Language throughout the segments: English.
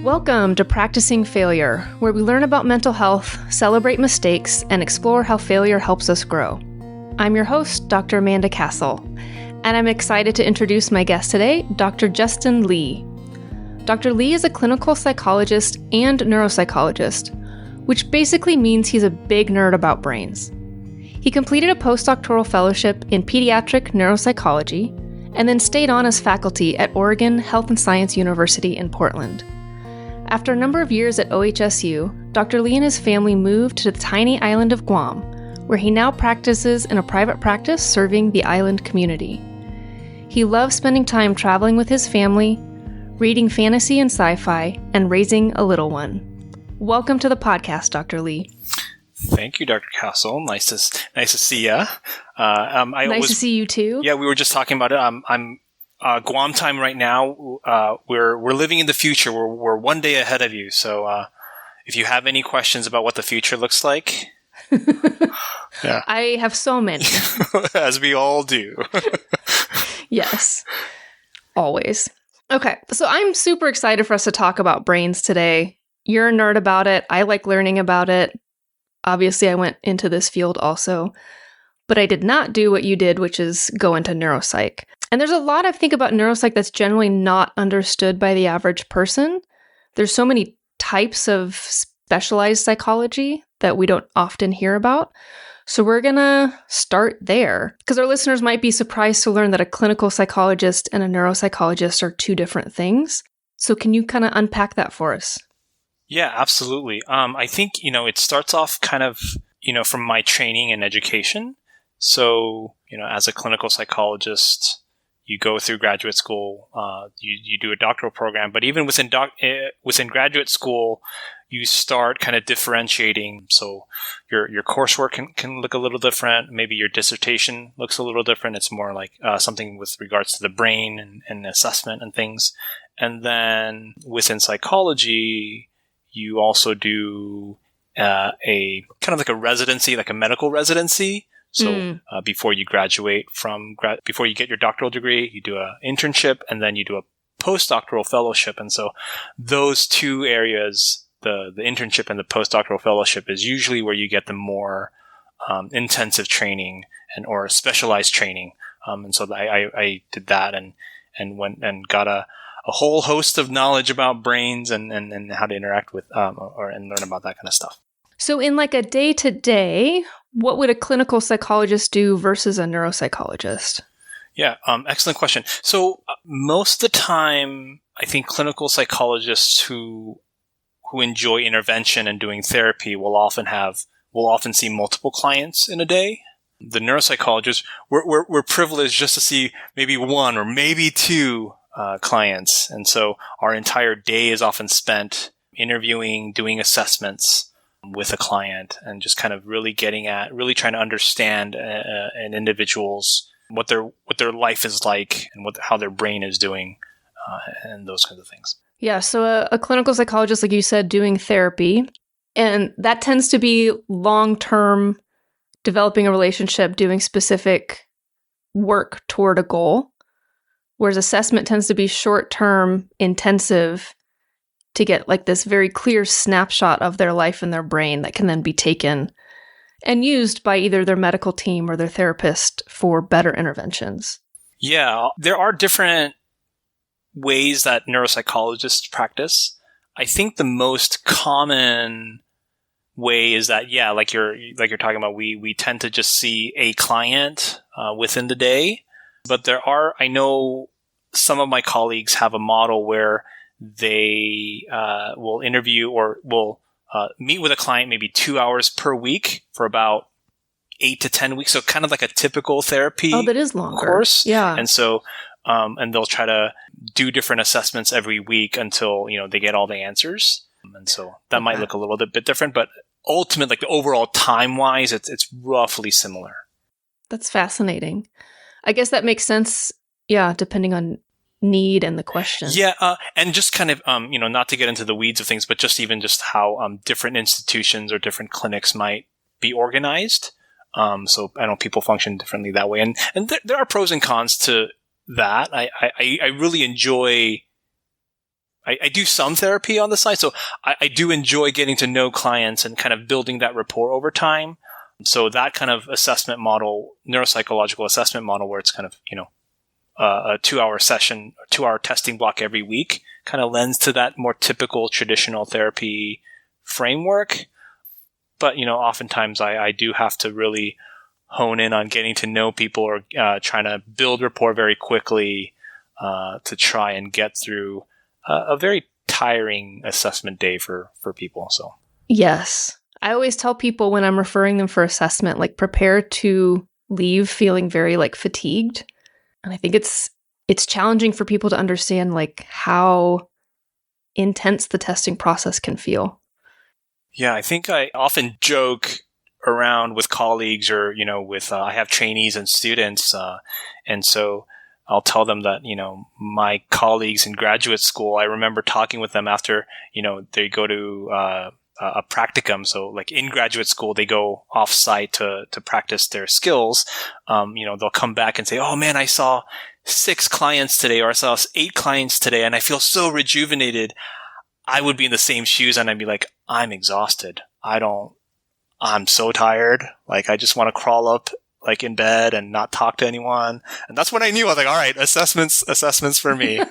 Welcome to Practicing Failure, where we learn about mental health, celebrate mistakes, and explore how failure helps us grow. I'm your host, Dr. Amanda Castle, and I'm excited to introduce my guest today, Dr. Justin Lee. Dr. Lee is a clinical psychologist and neuropsychologist, which basically means he's a big nerd about brains. He completed a postdoctoral fellowship in pediatric neuropsychology and then stayed on as faculty at Oregon Health and Science University in Portland. After a number of years at OHSU, Dr. Lee and his family moved to the tiny island of Guam, where he now practices in a private practice serving the island community. He loves spending time traveling with his family, reading fantasy and sci-fi, and raising a little one. Welcome to the podcast, Dr. Lee. Thank you, Dr. Castle. Nice to see you. Nice to see you too. Yeah, we were just talking about it. I'm Guam time right now. We're living in the future. We're one day ahead of you. So if you have any questions about what the future looks like, yeah. I have so many. As we all do. Yes, always. Okay, so I'm super excited for us to talk about brains today. You're a nerd about it. I like learning about it. Obviously, I went into this field also, but I did not do what you did, which is go into neuropsych. And there's a lot I think about neuropsych that's generally not understood by the average person. There's so many types of specialized psychology that we don't often hear about. So we're going to start there because our listeners might be surprised to learn that a clinical psychologist and a neuropsychologist are two different things. So can you kind of unpack that for us? Yeah, absolutely. I think, it starts off kind of, from my training and education. So, as a clinical psychologist, you go through graduate school, you do a doctoral program, but even within graduate school, you start kind of differentiating. So your coursework can look a little different. Maybe your dissertation looks a little different. It's more like something with regards to the brain and assessment and things. And then within psychology, you also do a kind of like a residency, like a medical residency. So before you graduate before you get your doctoral degree, you do an internship and then you do a postdoctoral fellowship. And so those two areas, the internship and the postdoctoral fellowship, is usually where you get the more intensive training or specialized training. And so I did that and went and got a whole host of knowledge about brains and how to interact with and learn about that kind of stuff. So in like a day-to-day, what would a clinical psychologist do versus a neuropsychologist? Yeah, excellent question. So most of the time, I think clinical psychologists who enjoy intervention and doing therapy will often see multiple clients in a day. The neuropsychologists, we're privileged just to see maybe one or maybe two clients. And so our entire day is often spent interviewing, doing assessments with a client, and just kind of really trying to understand an individual's what their life is like and how their brain is doing, and those kinds of things. Yeah, so a clinical psychologist, like you said, doing therapy, and that tends to be long-term, developing a relationship, doing specific work toward a goal, whereas assessment tends to be short-term, intensive, to get like this very clear snapshot of their life and their brain that can then be taken and used by either their medical team or their therapist for better interventions. Yeah, there are different ways that neuropsychologists practice. I think the most common way is that, like you're talking about, we tend to just see a client within the day. But I know some of my colleagues have a model where they will interview or will meet with a client maybe 2 hours per week for about 8 to 10 weeks. So kind of like a typical therapy that is longer. Course. Yeah. And so, and they'll try to do different assessments every week until, they get all the answers. And so that might look a little bit different, but ultimately, like the overall time-wise, it's roughly similar. That's fascinating. I guess that makes sense, depending on need and the question. Yeah, and just kind of, not to get into the weeds of things, but just how different institutions or different clinics might be organized. So I know people function differently that way. And there are pros and cons to that. I really enjoy I do some therapy on the side. So I do enjoy getting to know clients and kind of building that rapport over time. So that kind of assessment model, neuropsychological assessment model, where it's kind of, a 2-hour session, 2-hour testing block every week, kind of lends to that more typical traditional therapy framework. But, oftentimes I do have to really hone in on getting to know people or trying to build rapport very quickly to try and get through a very tiring assessment day for people. So yes. I always tell people when I'm referring them for assessment, like prepare to leave feeling very like fatigued. And I think it's challenging for people to understand like how intense the testing process can feel. Yeah, I think I often joke around with colleagues or, with I have trainees and students. And so I'll tell them that, my colleagues in graduate school, I remember talking with them after, they go to a practicum. So like in graduate school, they go off site to practice their skills. They'll come back and say, oh man, I saw 6 clients today, or I saw 8 clients today, and I feel so rejuvenated. I would be in the same shoes and I'd be like, I'm exhausted. I'm so tired. Like, I just want to crawl up like in bed and not talk to anyone. And that's when I knew. I was like, all right, assessments for me.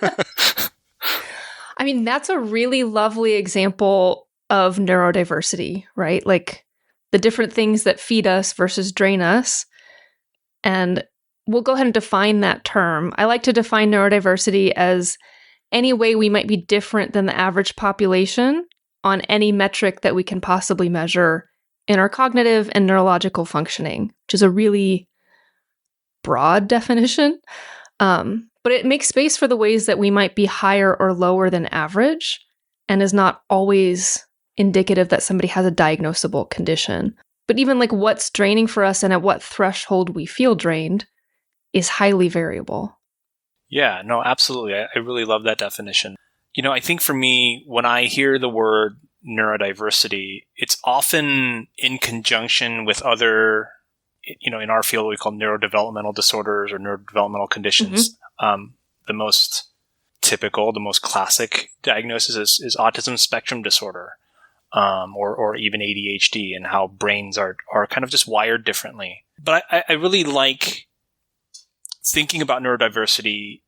I mean, that's a really lovely example of neurodiversity, right? Like the different things that feed us versus drain us. And we'll go ahead and define that term. I like to define neurodiversity as any way we might be different than the average population on any metric that we can possibly measure in our cognitive and neurological functioning, which is a really broad definition. But it makes space for the ways that we might be higher or lower than average and is not always indicative that somebody has a diagnosable condition. But even like what's draining for us and at what threshold we feel drained is highly variable. Yeah, no, absolutely. I really love that definition. I think for me, when I hear the word neurodiversity, it's often in conjunction with other, in our field, we call neurodevelopmental disorders or neurodevelopmental conditions. Mm-hmm. The most typical, the most classic diagnosis is autism spectrum disorder, or even ADHD, and how brains are kind of just wired differently. But I really like thinking about neurodiversity,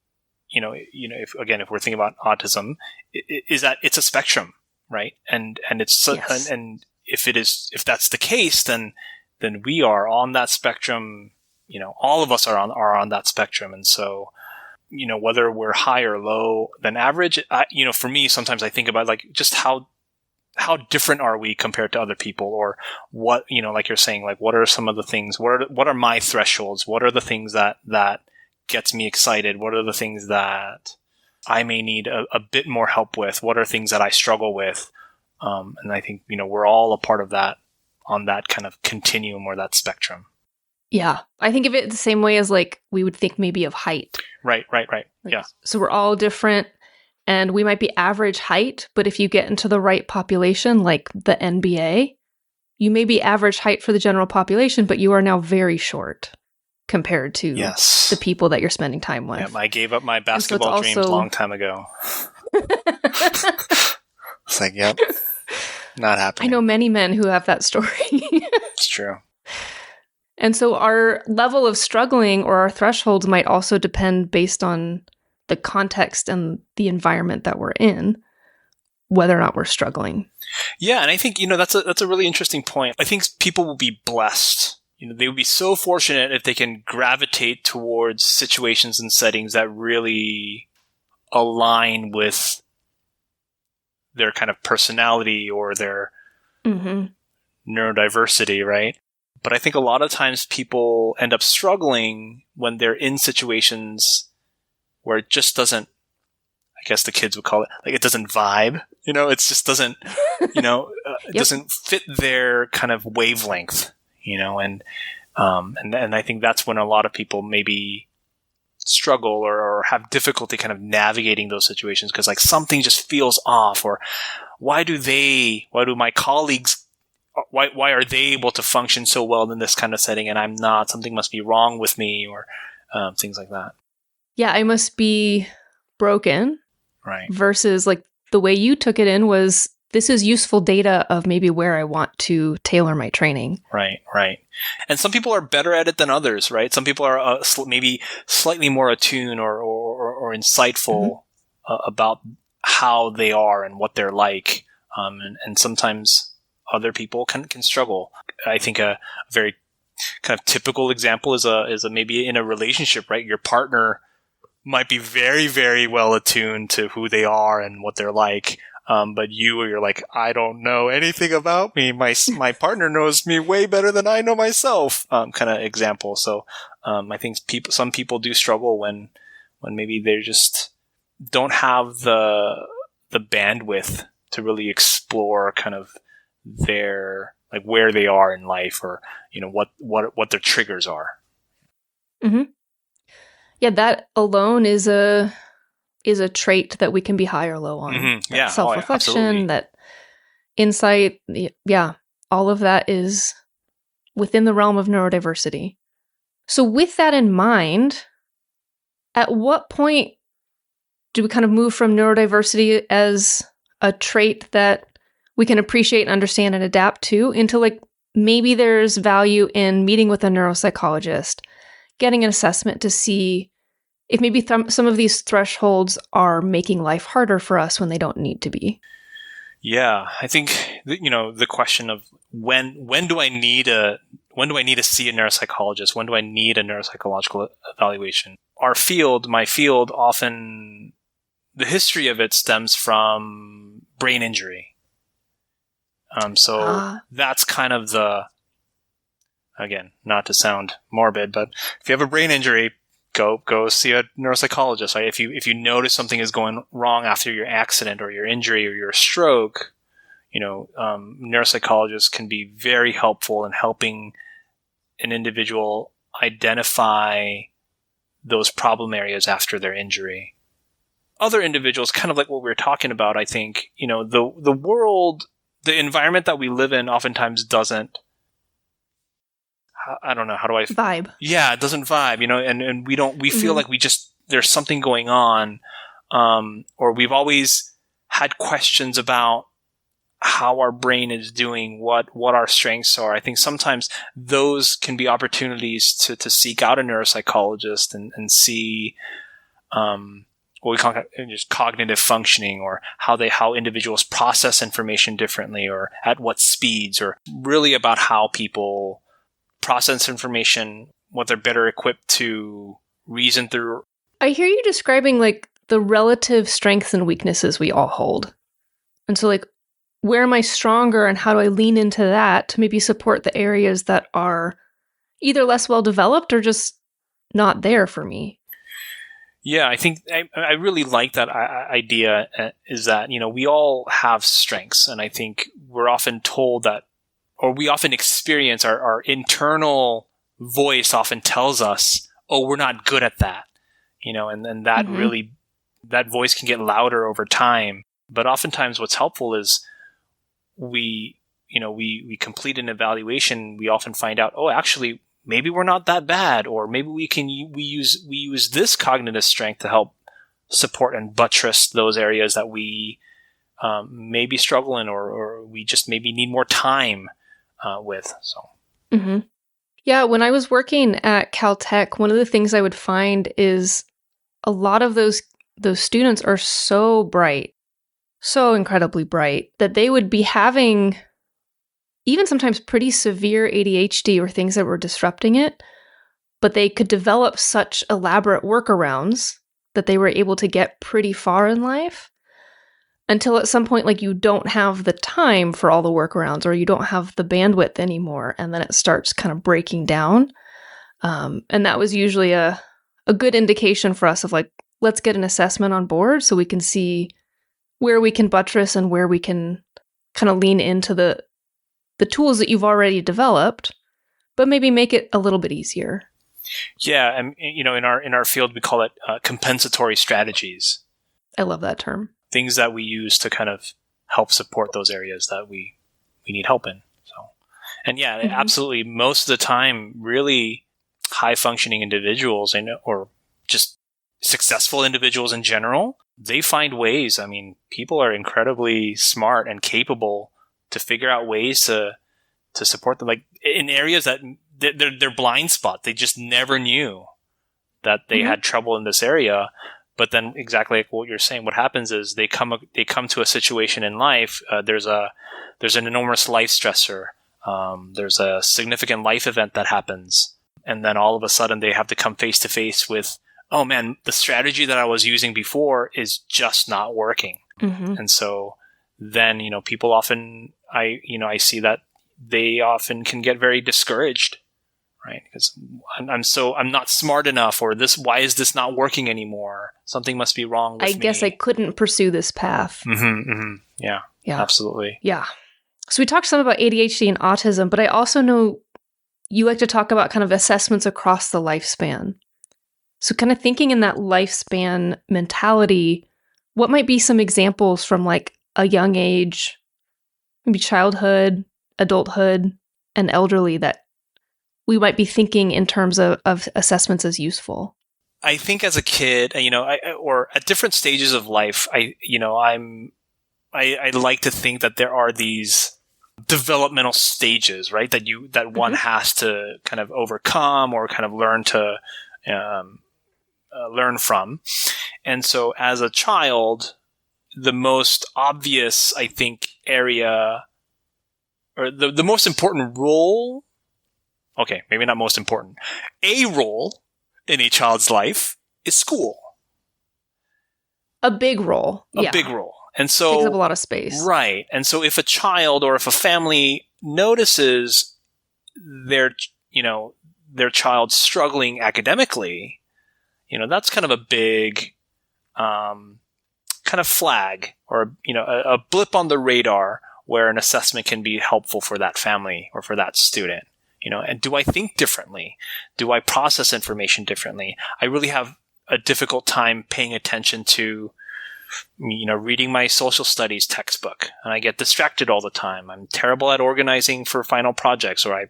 if we're thinking about autism, is that it's a spectrum, right? And it's yes. and if that's the case, then we are on that spectrum. All of us are on that spectrum, and so whether we're high or low than average, for me, sometimes I think about like just how different are we compared to other people, or what like you're saying, like what are some of the things? What are my thresholds? What are the things that gets me excited? What are the things that I may need a bit more help with? What are things that I struggle with? And I think, we're all a part of that, on that kind of continuum or that spectrum. Yeah. I think of it the same way as like we would think maybe of height. Right. Like, Yeah. So we're all different and we might be average height, but if you get into the right population, like the NBA, you may be average height for the general population, but you are now very short compared to the people that you're spending time with. Yeah, I gave up my basketball dreams a long time ago. It's like, yep, not happening. I know many men who have that story. It's true. And so our level of struggling or our thresholds might also depend based on the context and the environment that we're in, whether or not we're struggling. Yeah, and I think, that's a really interesting point. I think people will be blessed. They would be so fortunate if they can gravitate towards situations and settings that really align with their kind of personality or their neurodiversity, right? But I think a lot of times people end up struggling when they're in situations where it just doesn't, I guess the kids would call it, like it doesn't vibe. It just doesn't, it doesn't fit their kind of wavelength. And I think that's when a lot of people maybe struggle or have difficulty kind of navigating those situations because like something just feels off, or why do my colleagues, why are they able to function so well in this kind of setting and I'm not? Something must be wrong with me, or things like that. Yeah, I must be broken. Right. Versus like the way you took it in was, this is useful data of maybe where I want to tailor my training. Right. And some people are better at it than others, right? Some people are maybe slightly more attuned or insightful about how they are and what they're like. And sometimes other people can struggle. I think a very kind of typical example is a maybe in a relationship, right? Your partner might be very, very well attuned to who they are and what they're like. But you're like, I don't know anything about me. My partner knows me way better than I know myself. Kind of example. So, I think some people do struggle when maybe they just don't have the bandwidth to really explore kind of their, like, where they are in life, or, what their triggers are. Mm-hmm. Yeah, that alone is a trait that we can be high or low on. Mm-hmm. Yeah. Self-reflection, that insight. Yeah. All of that is within the realm of neurodiversity. So with that in mind, at what point do we kind of move from neurodiversity as a trait that we can appreciate, understand, and adapt to, into like, maybe there's value in meeting with a neuropsychologist, getting an assessment to see if maybe some of these thresholds are making life harder for us when they don't need to be? Yeah, I think the question of when do I need to see a neuropsychologist? When do I need a neuropsychological evaluation? My field, often the history of it stems from brain injury. So that's kind of again, not to sound morbid, but if you have a brain injury, go see a neuropsychologist, right? If you notice something is going wrong after your accident or your injury or your stroke, neuropsychologists can be very helpful in helping an individual identify those problem areas after their injury. Other individuals, kind of like what we were talking about, I think, the world, the environment that we live in oftentimes doesn't, I don't know, how do I vibe? Yeah, it doesn't vibe, and we feel like there's something going on, or we've always had questions about how our brain is doing, what our strengths are. I think sometimes those can be opportunities to seek out a neuropsychologist and see, what we call just cognitive functioning, or how individuals process information differently, or at what speeds, or really about how people process information, what they're better equipped to reason through. I hear you describing like the relative strengths and weaknesses we all hold. And so like, where am I stronger, and how do I lean into that to maybe support the areas that are either less well developed or just not there for me? Yeah, I think I really like that idea, is that, we all have strengths. And I think we're often told that, or we often experience our internal voice often tells us, oh, we're not good at that, and that really, that voice can get louder over time. But oftentimes what's helpful is we complete an evaluation. We often find out, oh, actually, maybe we're not that bad, or maybe we use this cognitive strength to help support and buttress those areas that we maybe struggle in, or we just maybe need more time with. So, yeah, when I was working at Caltech, one of the things I would find is a lot of those students are so bright, so incredibly bright, that they would be having even sometimes pretty severe ADHD or things that were disrupting it, but they could develop such elaborate workarounds that they were able to get pretty far in life, until at some point, like, you don't have the time for all the workarounds, or you don't have the bandwidth anymore, and then it starts kind of breaking down. And that was usually a good indication for us of like, let's get an assessment on board so we can see where we can buttress and where we can kind of lean into the tools that you've already developed, but maybe make it a little bit easier. Yeah, and in our field we call it compensatory strategies. I love that term. Things that we use to kind of help support those areas that we need help in. So, and yeah, absolutely, most of the time, really high functioning individuals, or just successful individuals in general, they find ways. I mean, people are incredibly smart and capable to figure out ways to support them, like in areas that they're blind spot. They just never knew that they had trouble in this area. But then, exactly like what you're saying, what happens is they come to a situation in life. There's an enormous life stressor. There's a significant life event that happens, and then all of a sudden they have to come face to face with, oh man, the strategy that I was using before is just not working. And so then, people often, I see that they often can get very discouraged, right? Because I'm not smart enough, or why is this not working anymore? Something must be wrong with me. I guess I couldn't pursue this path. Yeah, absolutely. Yeah. So we talked some about ADHD and autism, but I also know you like to talk about kind of assessments across the lifespan. So kind of thinking in that lifespan mentality, what might be some examples from like a young age, maybe childhood, adulthood, and elderly that we might be thinking in terms of assessments as useful? I think as a kid, or at different stages of life, I like to think that there are these developmental stages, right? That one has to kind of overcome or kind of learn to learn from. And so as a child, the most obvious, I think, area, or the most important role, okay, maybe not most important, a role in a child's life is school. A big role. A big role. And so takes up a lot of space. Right. And so if a child or if a family notices their child struggling academically, that's kind of a big kind of flag, or a blip on the radar where an assessment can be helpful for that family or for that student. And do I think differently? Do I process information differently? I really have a difficult time paying attention to, reading my social studies textbook, and I get distracted all the time. I'm terrible at organizing for final projects, or I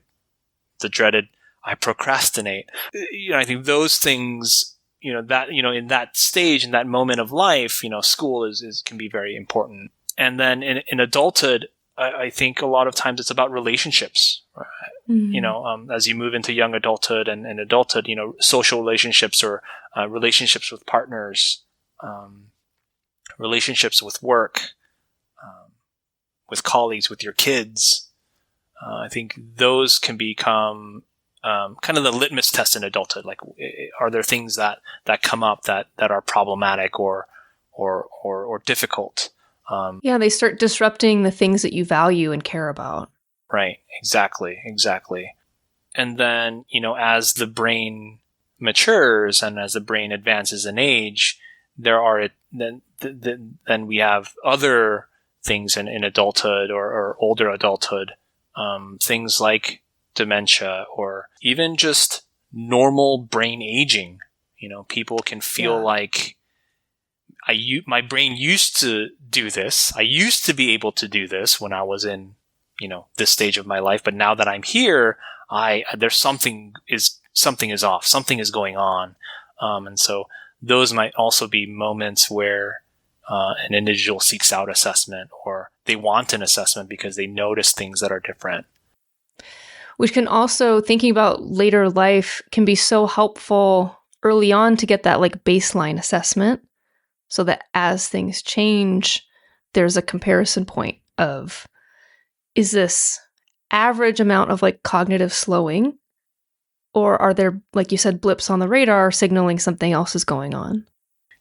procrastinate. I think those things, in that stage, in that moment of life, school can be very important. And then in adulthood, I think a lot of times it's about relationships. As you move into young adulthood and adulthood, social relationships, or relationships with partners, relationships with work, with colleagues, with your kids. I think those can become kind of the litmus test in adulthood. Like, are there things that come up that are problematic or difficult? They start disrupting the things that you value and care about. Right. Exactly. And then, as the brain matures and as the brain advances in age, then we have other things in adulthood or older adulthood, things like dementia, or even just normal brain aging. People can feel like my brain used to do this. I used to be able to do this when I was in, this stage of my life. But now that I'm here, there's something is off. Something is going on. And so those might also be moments where an individual seeks out assessment, or they want an assessment because they notice things that are different. Which can also, thinking about later life, can be so helpful early on to get that like baseline assessment, so that as things change, there's a comparison point of, is this average amount of like cognitive slowing, or are there, like you said, blips on the radar signaling something else is going on?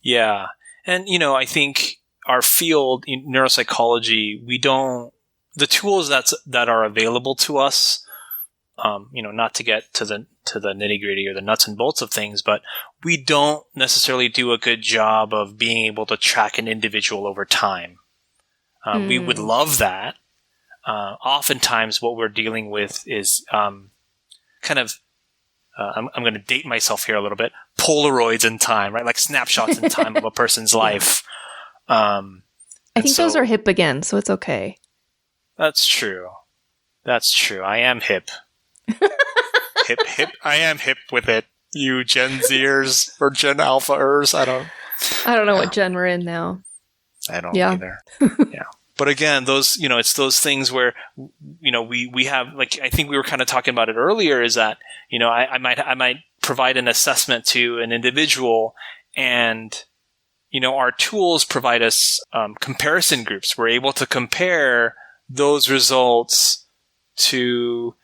Yeah. And, I think our field in neuropsychology, the tools that are available to us, not to get to the nitty gritty or the nuts and bolts of things, but we don't necessarily do a good job of being able to track an individual over time. We would love that. Oftentimes what we're dealing with is kind of, I'm going to date myself here a little bit, Polaroids in time, right? Like snapshots in time of a person's life. I think those are hip again, so it's okay. That's true. I am hip. hip. I am hip with it. You Gen Zers or Gen Alpha-ers, I don't know what gen we're in now. I don't either. Yeah. But again, those, it's those things where, we have, like, I think we were kind of talking about it earlier, is that, I might provide an assessment to an individual, and, our tools provide us comparison groups. We're able to compare those results to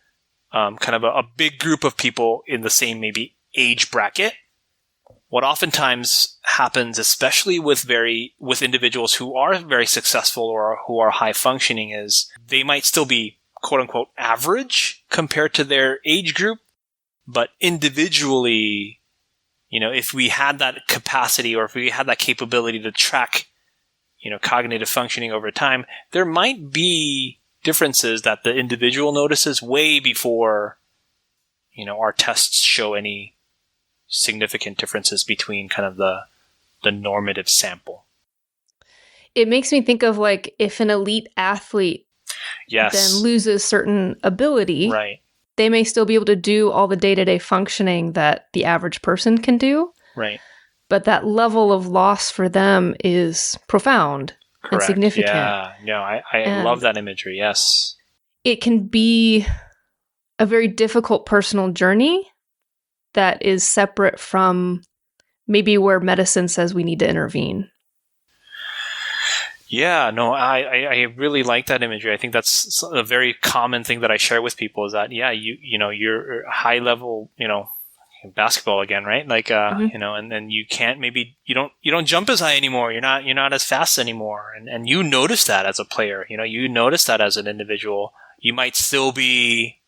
kind of a big group of people in the same maybe age bracket. What oftentimes happens, especially with individuals who are very successful or who are high functioning, is they might still be quote unquote average compared to their age group, but individually, if we had that capacity or if we had that capability to track, cognitive functioning over time, there might be differences that the individual notices way before, our tests show any significant differences between kind of the normative sample. It makes me think of, like, if an elite athlete then loses certain ability, right, they may still be able to do all the day-to-day functioning that the average person can do. Right. But that level of loss for them is profound. Correct. And significant. Yeah. No, I love that imagery. Yes. It can be a very difficult personal journey that is separate from maybe where medicine says we need to intervene. Yeah, no, I really like that imagery. I think that's a very common thing that I share with people, is that, you're high level, basketball again, right? Like, and then you can't, maybe you don't jump as high anymore. You're not as fast anymore. And you notice that as a player, you notice that as an individual. You might still be,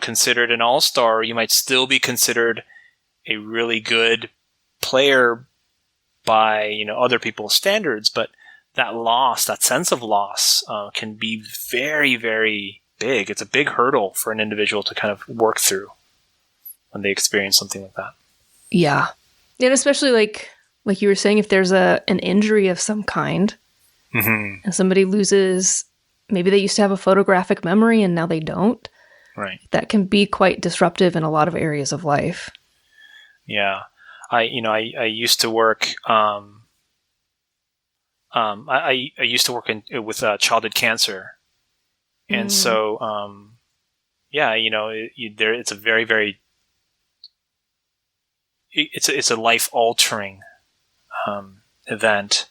considered an all-star. You might still be considered a really good player by, other people's standards, but that loss, that sense of loss, can be very, very big. It's a big hurdle for an individual to kind of work through when they experience something like that. Yeah. And especially like you were saying, if there's an injury of some kind, mm-hmm. and somebody loses, maybe they used to have a photographic memory and now they don't. Right. That can be quite disruptive in a lot of areas of life. Yeah. I used to work, I used to work with childhood cancer. And so, it's a very, very, it's a life-altering event,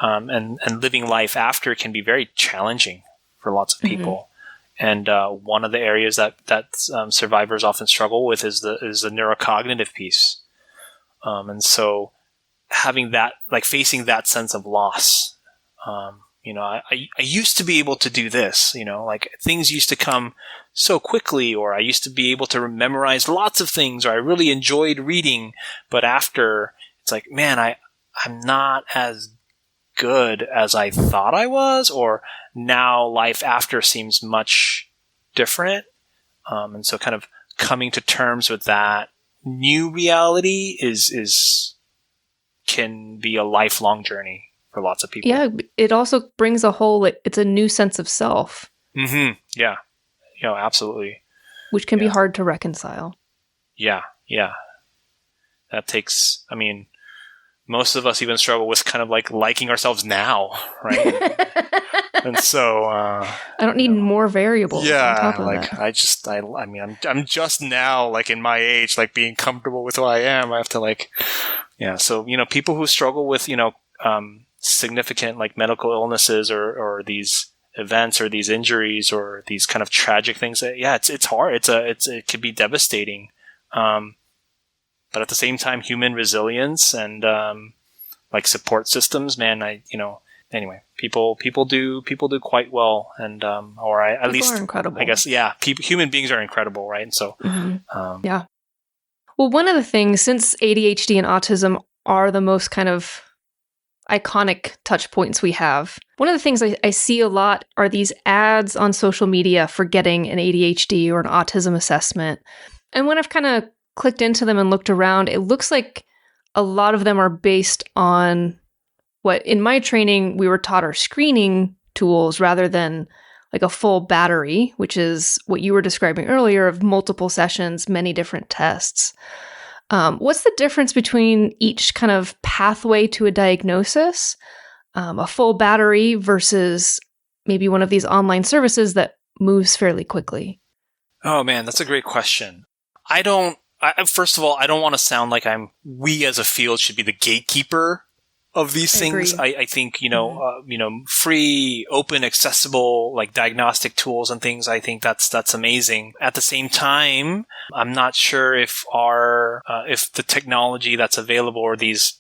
and living life after can be very challenging for lots of people. Mm-hmm. And one of the areas that survivors often struggle with is the neurocognitive piece, and so having that, like, facing that sense of loss. I used to be able to do this, like things used to come so quickly, or I used to be able to memorize lots of things, or I really enjoyed reading, but after, it's like, man, I'm not as good as I thought I was, or now life after seems much different. And so kind of coming to terms with that new reality can be a lifelong journey for lots of people. Yeah, it also brings it's a new sense of self. Mm-hmm. Yeah. Absolutely. Which can be hard to reconcile. Yeah. Yeah. That takes, most of us even struggle with kind of like liking ourselves now, right? And so, I don't need more variables. Yeah. On top of like that. I'm just now, like, in my age, like, being comfortable with who I am. I have to, like, yeah. So, people who struggle with, significant, like, medical illnesses or these events or these injuries or these kind of tragic things, it's hard. It can be devastating. But at the same time, human resilience and, like, support systems, man, anyway, people do quite well. And, or at people least, are incredible. I guess, human beings are incredible. Right. And so, yeah. Well, one of the things, since ADHD and autism are the most kind of iconic touch points we have, one of the things I see a lot are these ads on social media for getting an ADHD or an autism assessment. And when I've kind of clicked into them and looked around, it looks like a lot of them are based on what in my training we were taught are screening tools rather than like a full battery, which is what you were describing earlier of multiple sessions, many different tests. What's the difference between each kind of pathway to a diagnosis, a full battery versus maybe one of these online services that moves fairly quickly? Oh man, that's a great question. First of all, I don't want to sound like we as a field should be the gatekeeper of these things. I think, free, open, accessible, like diagnostic tools and things, I think that's amazing. At the same time, I'm not sure if if the technology that's available or these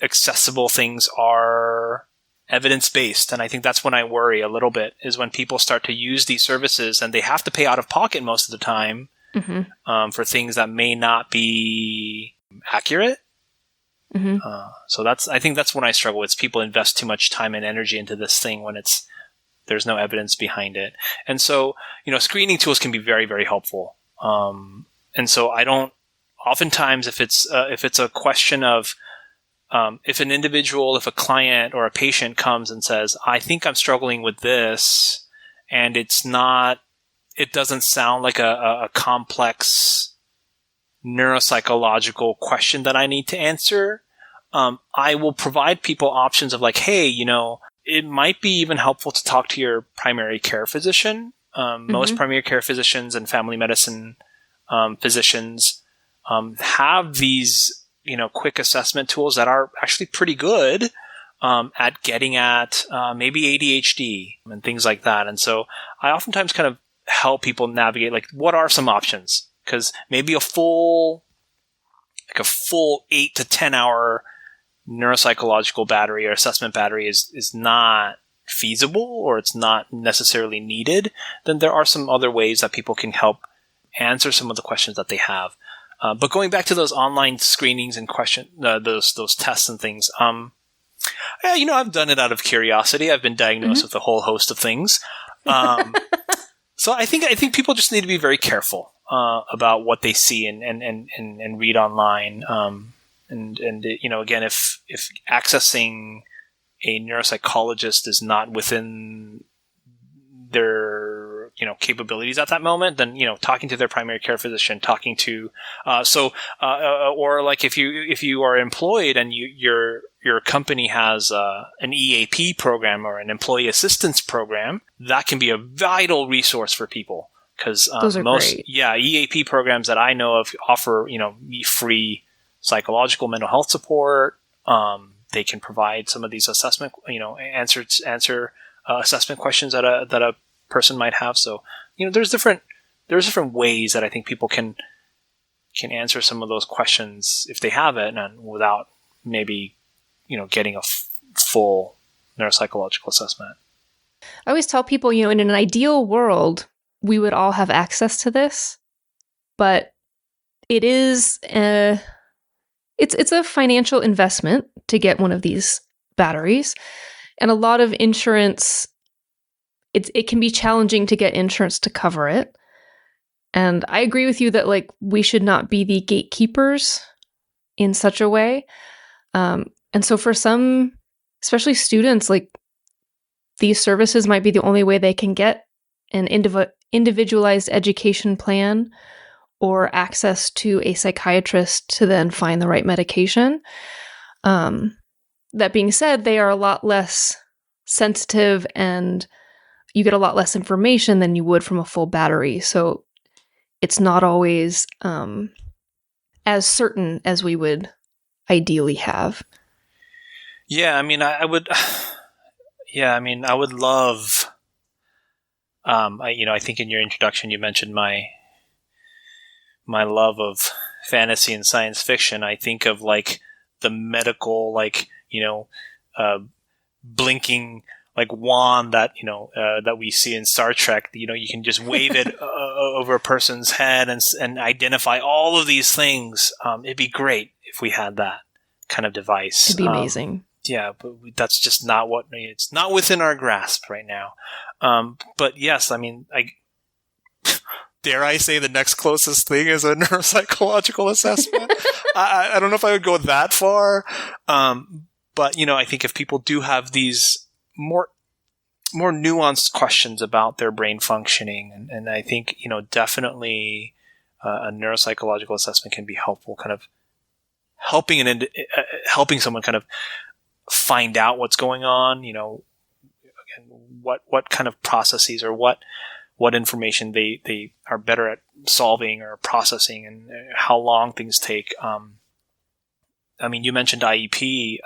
accessible things are evidence-based. And I think that's when I worry a little bit, is when people start to use these services and they have to pay out of pocket most of the time for things that may not be accurate. So I think that's when I struggle with. People invest too much time and energy into this thing when there's no evidence behind it. And so, screening tools can be very, very helpful. And so oftentimes if it's a question of, if a client or a patient comes and says, I think I'm struggling with this, and it doesn't sound like a complex neuropsychological question that I need to answer, I will provide people options of like, hey, it might be even helpful to talk to your primary care physician. Most primary care physicians and family medicine physicians have these, quick assessment tools that are actually pretty good at getting at maybe ADHD and things like that. And so I oftentimes kind of help people navigate, like, what are some options? Because maybe a full 8 to 10 hour neuropsychological battery or assessment battery is not feasible, or it's not necessarily needed. Then there are some other ways that people can help answer some of the questions that they have. But going back to those online screenings and those tests and things, I've done it out of curiosity. I've been diagnosed with a whole host of things. So I think people just need to be very careful about what they see and read online. Again, if accessing a neuropsychologist is not within their capabilities at that moment, then talking to their primary care physician, talking to or like if you are employed and your company has an EAP program or an employee assistance program, that can be a vital resource for people, because great. EAP programs that I know of offer free psychological mental health support. They can provide some of these assessment answer assessment questions that a person might have. So there's different ways that I think people can answer some of those questions if they have it, and without maybe getting a full neuropsychological assessment. I always tell people, in an ideal world, we would all have access to this, but it is it's a financial investment to get one of these batteries, and a lot of insurance. It can be challenging to get insurance to cover it. And I agree with you that, like, we should not be the gatekeepers in such a way. And so for some, especially students, like, these services might be the only way they can get an individualized education plan or access to a psychiatrist to then find the right medication. That being said, they are a lot less sensitive, and you get a lot less information than you would from a full battery. So it's not always as certain as we would ideally have. Yeah, I mean, I would. Yeah, I mean, I would love. I think in your introduction you mentioned my love of fantasy and science fiction. I think of like the medical, blinking like wand that that we see in Star Trek. You can just wave it over a person's head and identify all of these things. It'd be great if we had that kind of device. It'd be amazing. Yeah, but that's just not it's not within our grasp right now. But yes, I mean, dare I say the next closest thing is a neuropsychological assessment? I don't know if I would go that far. But, I think if people do have these more nuanced questions about their brain functioning, and I think, definitely a neuropsychological assessment can be helpful, kind of helping someone kind of find out what's going on, again, what kind of processes or what information they are better at solving or processing, and how long things take. You mentioned IEP.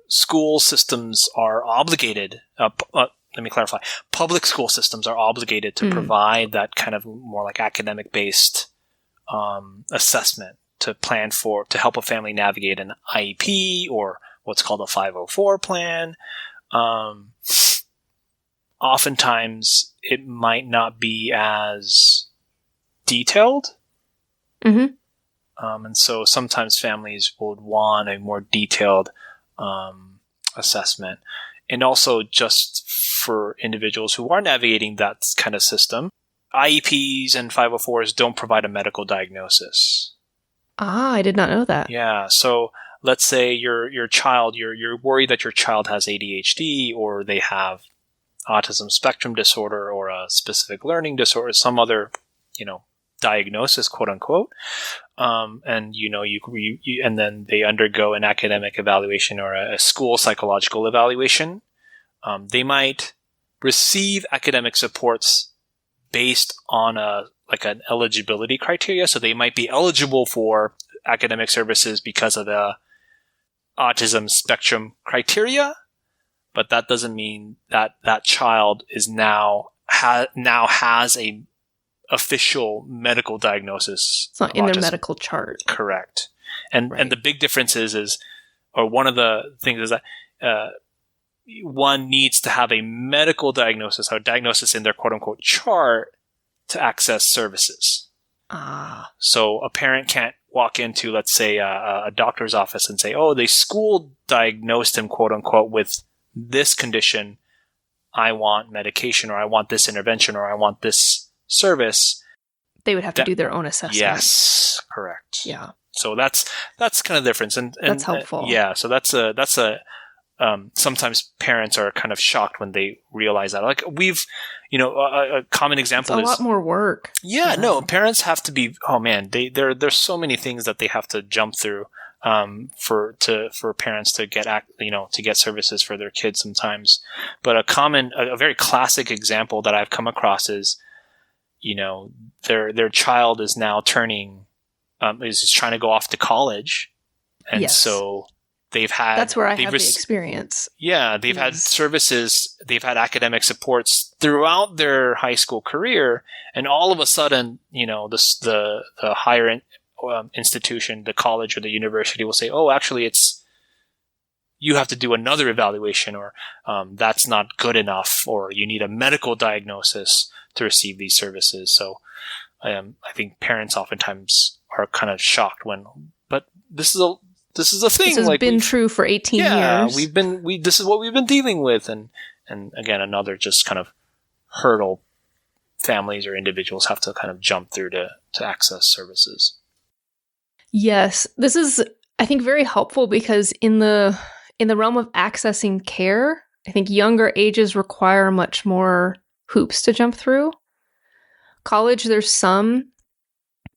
School systems are obligated. Let me clarify. Public school systems are obligated to provide that kind of more like academic-based assessment to help a family navigate an IEP or what's called a 504 plan. Oftentimes, it might not be as detailed. Mm-hmm. And so sometimes families would want a more detailed assessment. And also just for individuals who are navigating that kind of system, IEPs and 504s don't provide a medical diagnosis. Ah, I did not know that. Yeah. So let's say your child, you're worried that your child has ADHD or they have autism spectrum disorder or a specific learning disorder, some other, diagnosis, quote unquote. And then they undergo an academic evaluation or a school psychological evaluation. They might receive academic supports based on an eligibility criteria. So they might be eligible for academic services because of the autism spectrum criteria, but that doesn't mean that that child is now has a official medical diagnosis. It's not in their medical chart. Correct. And the big difference or one of the things is that one needs to have a medical diagnosis or diagnosis in their quote unquote chart to access services. Ah. So a parent can't walk into, let's say, a doctor's office and say, oh, the school diagnosed him, quote unquote, with this condition. I want medication, or I want this intervention, or I want this service. They would have to do their own assessment. Yes, correct. Yeah. So that's kind of the difference, and that's helpful. Yeah. So that's a sometimes parents are kind of shocked when they realize that. Like we've, a common example is a lot more work. Yeah. No, parents have to be. Oh man, there's so many things that they have to jump through for parents to get services for their kids sometimes. But a very classic example that I've come across is, their child is now turning, is trying to go off to college. And yes. So that's where I have the experience. Yeah. They've had services, they've had academic supports throughout their high school career. And all of a sudden, the higher institution, the college or the university will say, oh, actually you have to do another evaluation, or that's not good enough, or you need a medical diagnosis to receive these services. So I think parents oftentimes are kind of shocked but this is a thing. This has been true for 18 years. Yeah, this is what we've been dealing with. And again, another just kind of hurdle families or individuals have to kind of jump through to access services. Yes. This is, I think, very helpful because in the realm of accessing care, I think younger ages require much more hoops to jump through. College, there's some,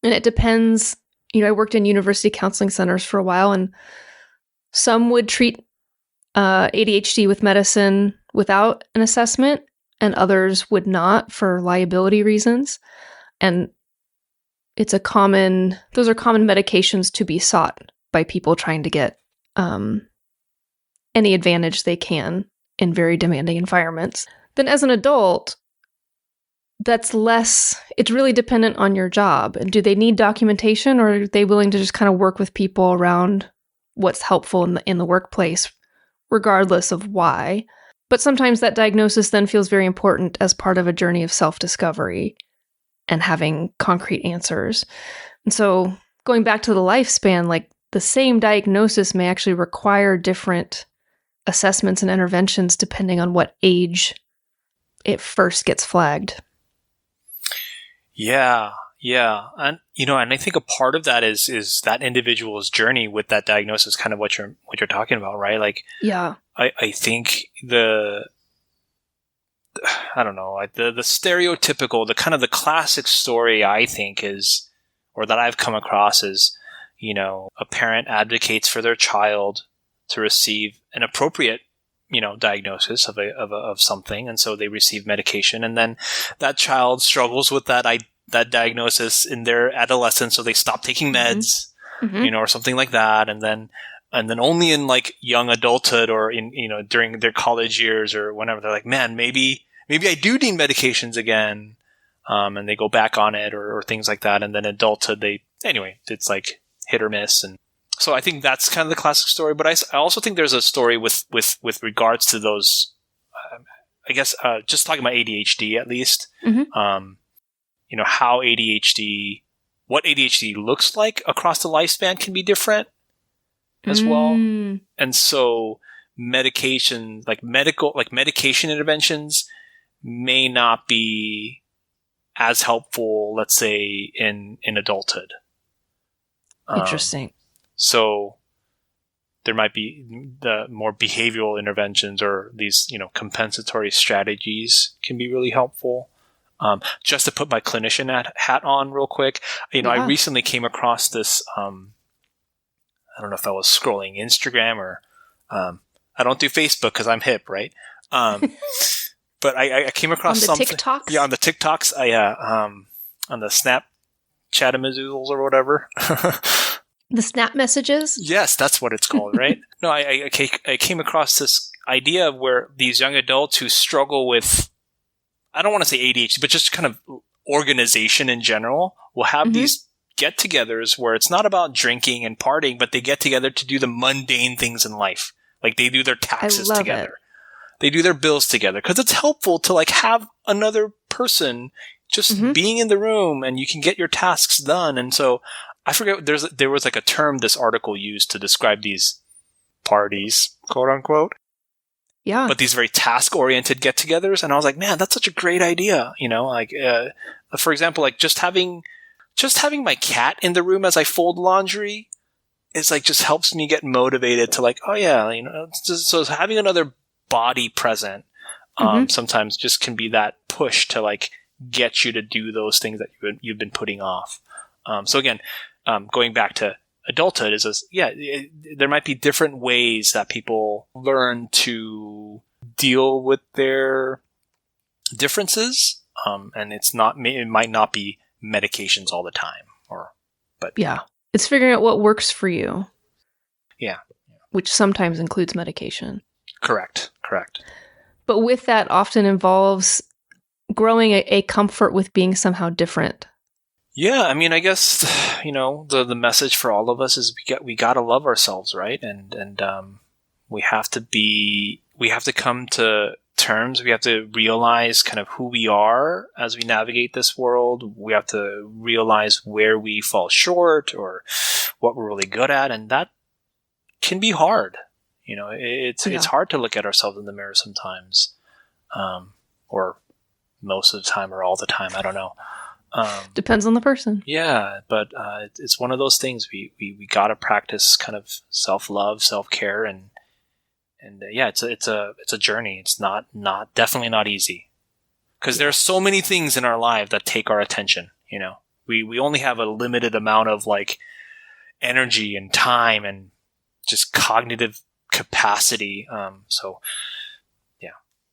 and it depends. I worked in university counseling centers for a while, and some would treat ADHD with medicine without an assessment, and others would not for liability reasons. And those are common medications to be sought by people trying to get any advantage they can in very demanding environments. Then as an adult, it's really dependent on your job. And do they need documentation, or are they willing to just kind of work with people around what's helpful in the workplace, regardless of why? But sometimes that diagnosis then feels very important as part of a journey of self-discovery and having concrete answers. And so going back to the lifespan, like the same diagnosis may actually require different assessments and interventions depending on what age it first gets flagged. Yeah. And, and I think a part of that is that individual's journey with that diagnosis, kind of what you're talking about, right? Like, yeah, I think the stereotypical, the kind of the classic story I think is, or that I've come across is, a parent advocates for their child to receive an appropriate, diagnosis of something. And so they receive medication, and then that child struggles with that diagnosis in their adolescence. So they stop taking meds, or something like that. And then only in like young adulthood or in, during their college years or whenever, they're like, man, maybe I do need medications again. And they go back on it or things like that. And then adulthood, it's like hit or miss. And so I think that's kind of the classic story. But I also think there's a story with regards to those, I guess, just talking about ADHD at least, how what ADHD looks like across the lifespan can be different as well. And so medication interventions may not be as helpful, let's say, in adulthood. Interesting. So there might be the more behavioral interventions, or these, compensatory strategies can be really helpful. Just to put my clinician hat on real quick, I recently came across this, I don't know if I was scrolling Instagram or, I don't do Facebook because I'm hip, right? But I came across something. TikToks? Yeah, on the TikToks. On the Snapchat-a-mazoozles or whatever. The Snap messages? Yes, that's what it's called, right? No, I came across this idea of where these young adults who struggle with, I don't want to say ADHD, but just kind of organization in general, will have these get-togethers where it's not about drinking and partying, but they get together to do the mundane things in life. Like they do their taxes together. They do their bills together, because it's helpful to like have another person just being in the room, and you can get your tasks done. And so I forget, there was like a term this article used to describe these parties, quote unquote. Yeah. But these very task-oriented get-togethers, and I was like, man, that's such a great idea. For example, like just having my cat in the room as I fold laundry is like just helps me get motivated to like, oh yeah, so having another body present sometimes just can be that push to like get you to do those things that you've been putting off. So again, going back to adulthood there might be different ways that people learn to deal with their differences. And it might not be medications all the time, but it's figuring out what works for you. Yeah. Which sometimes includes medication. Correct. But with that often involves growing a comfort with being somehow different. Yeah, I mean, I guess, the message for all of us is we got to love ourselves, right? And we have to come to terms. We have to realize kind of who we are as we navigate this world. We have to realize where we fall short or what we're really good at. And that can be hard. It's hard to look at ourselves in the mirror sometimes, or most of the time or all the time. I don't know. Depends on the person. Yeah, but it's one of those things we got to practice kind of self-love, self-care, and it's a journey. It's definitely not easy, because there are so many things in our life that take our attention. We only have a limited amount of like energy and time and just cognitive capacity.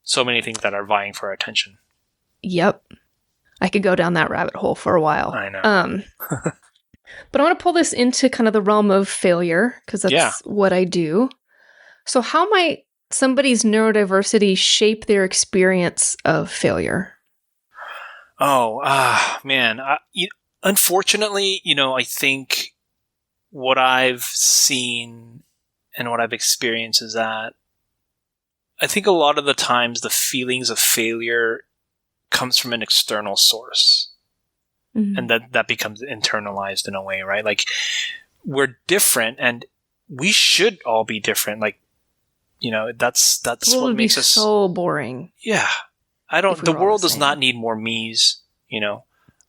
So many things that are vying for our attention. Yep. I could go down that rabbit hole for a while. I know. But I want to pull this into kind of the realm of failure, because that's what I do. So how might somebody's neurodiversity shape their experience of failure? Oh, man. Unfortunately, I think what I've seen and what I've experienced is that I think a lot of the times the feelings of failure comes from an external source, and that becomes internalized in a way, right? Like we're different, and we should all be different. Like, that's what makes us so boring. Yeah. The world does not need more me's,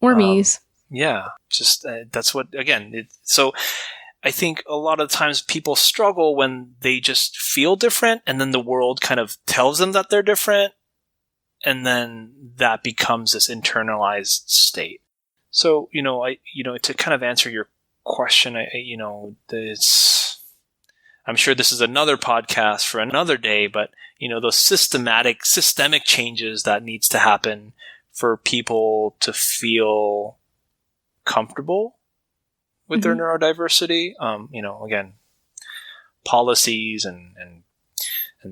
or me's. Yeah. Just, that's what, again, so I think a lot of times people struggle when they just feel different, and then the world kind of tells them that they're different. And then that becomes this internalized state. So, to kind of answer your question. I'm sure this is another podcast for another day, but those systemic changes that needs to happen for people to feel comfortable with their neurodiversity. Again, policies and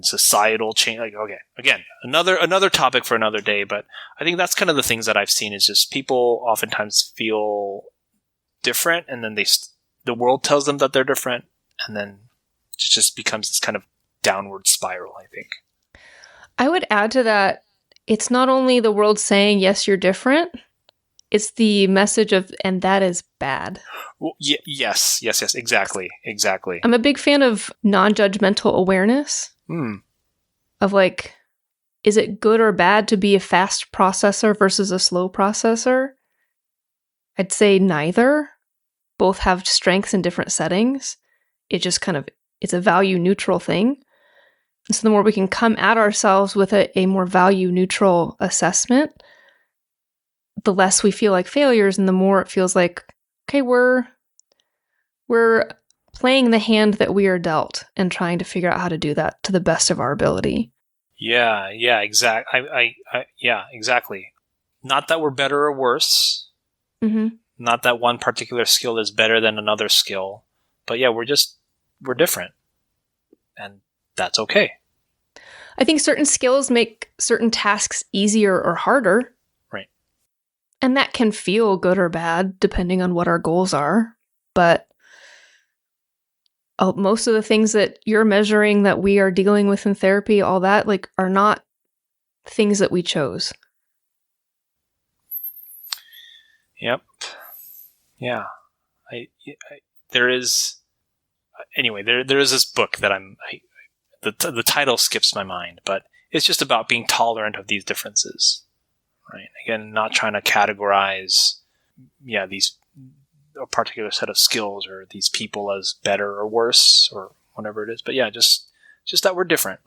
societal change. Like, okay, again, another topic for another day. But I think that's kind of the things that I've seen is just people oftentimes feel different, and then the world tells them that they're different, and then it just becomes this kind of downward spiral, I think. I would add to that, it's not only the world saying, yes, you're different, it's the message of, and that is bad. Well, yes, exactly. I'm a big fan of non-judgmental awareness. Of like, is it good or bad to be a fast processor versus a slow processor? I'd say neither. Both have strengths in different settings. It just it's a value neutral thing. And so the more we can come at ourselves with a more value neutral assessment, the less we feel like failures, and the more it feels like, okay, we're playing the hand that we are dealt and trying to figure out how to do that to the best of our ability. Yeah, exactly. Exactly. Not that we're better or worse. Not that one particular skill is better than another skill, but yeah, we're different, and that's okay. I think certain skills make certain tasks easier or harder. Right. And that can feel good or bad depending on what our goals are. But most of the things that you're measuring that we are dealing with in therapy, all that, like, are not things that we chose. Yep. Yeah. There is this book that the title skips my mind, but it's just about being tolerant of these differences, right? Again, not trying to categorize, a particular set of skills or these people as better or worse or whatever it is. But yeah, just that we're different,